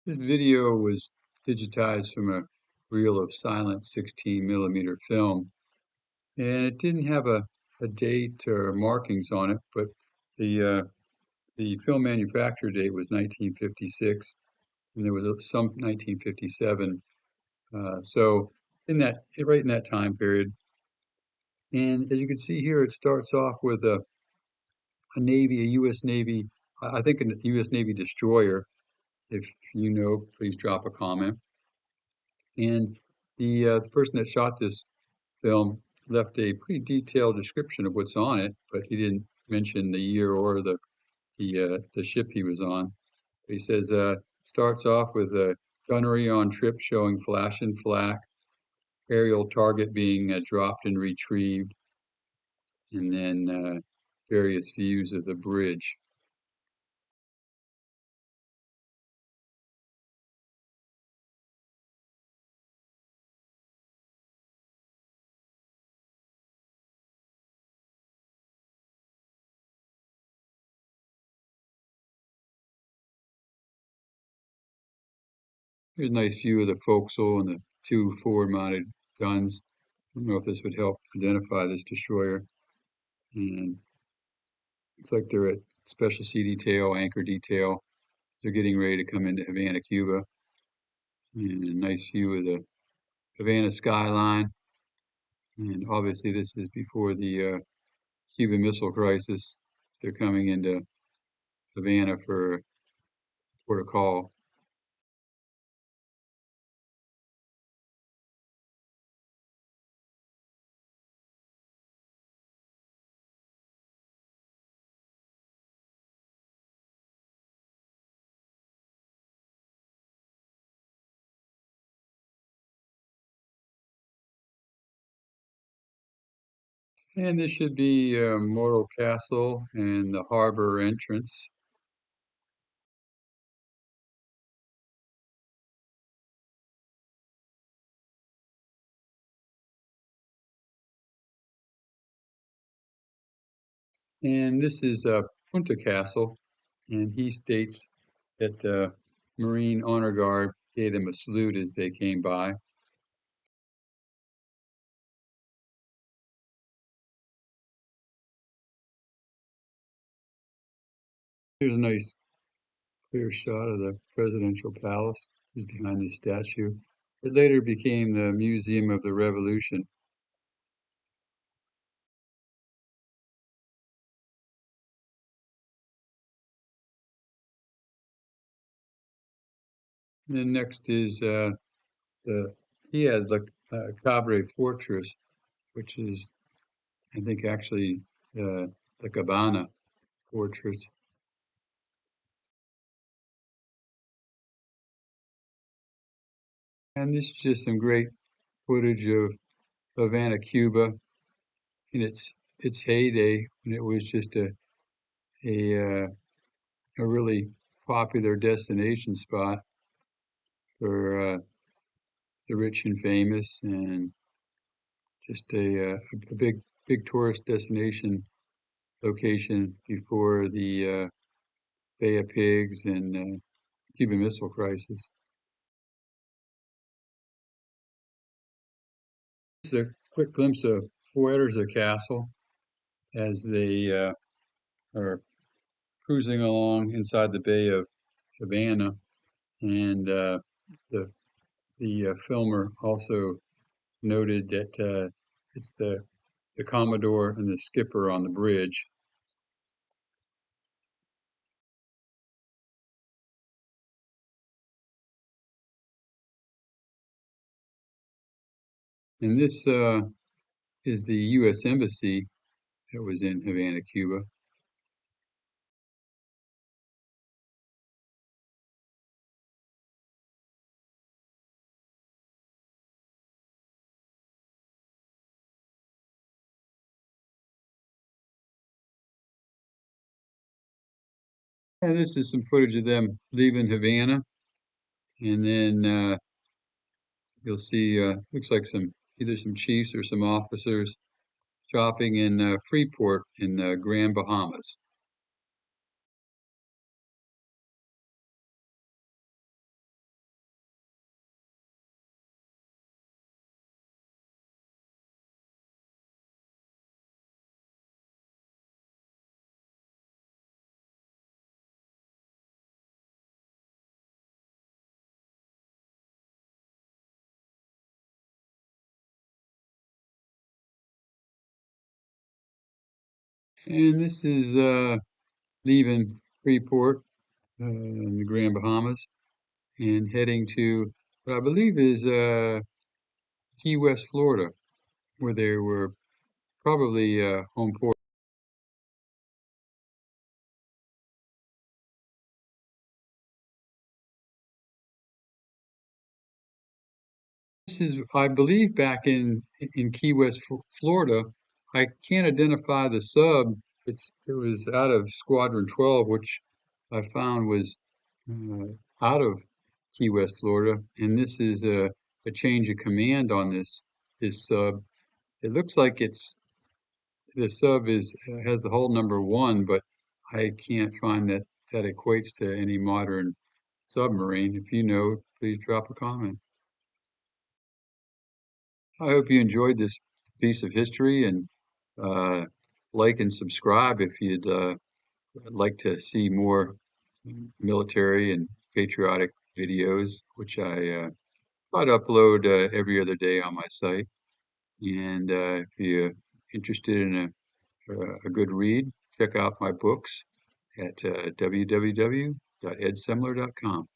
This video was digitized from a reel of silent 16 millimeter film, and it didn't have a date or markings on it, but the film manufacture date was 1956, and there was some 1957. So right in that time period, and as you can see here, it starts off with a U.S. Navy, I think a U.S. Navy destroyer. If you know, please drop a comment. And the person that shot this film left a pretty detailed description of what's on it, but he didn't mention the year or the ship he was on. He says starts off with a gunnery on trip showing flash and flak, aerial target being dropped and retrieved, and then various views of the bridge. Here's a nice view of the forecastle and the two forward-mounted guns. I don't know if this would help identify this destroyer. And looks like they're at special sea detail, anchor detail. They're getting ready to come into Havana, Cuba. And a nice view of the Havana skyline. And obviously this is before the Cuban Missile Crisis. They're coming into Havana for port of call. And this should be Morro Castle and the harbor entrance. And this is Punta Castle, and he states that the Marine Honor Guard gave them a salute as they came by. Here's a nice clear shot of the presidential palace is behind this statue. It later became the Museum of the Revolution. And then next is the he had the Cabre Fortress, which is I think actually the Cabana Fortress. And this is just some great footage of Havana, Cuba, in its heyday when it was just a a really popular destination spot for the rich and famous, and just a big tourist destination location before the Bay of Pigs and Cuban Missile Crisis. This is a quick glimpse of Fuerza Castle as they are cruising along inside the Bay of Havana, and the filmer also noted that it's the Commodore and the skipper on the bridge. And this is the U.S. Embassy that was in Havana, Cuba. And this is some footage of them leaving Havana. And then you'll see, looks like either some chiefs or some officers shopping in Freeport in Grand Bahamas. And this is leaving Freeport in the Grand Bahamas and heading to what I believe is Key West, Florida, where they were probably home port. This is, I believe, back in Key West, Florida. I can't identify the sub. It was out of Squadron 12, which I found was uh, out of Key West, Florida, and this is a change of command on this sub. It looks like the sub is has the hull number one, but I can't find that equates to any modern submarine. If you know, please drop a comment. I hope you enjoyed this piece of history and uh, like and subscribe if you'd like to see more military and patriotic videos, which I try to upload every other day on my site. And if you're interested in a good read, check out my books at www.edsemler.com.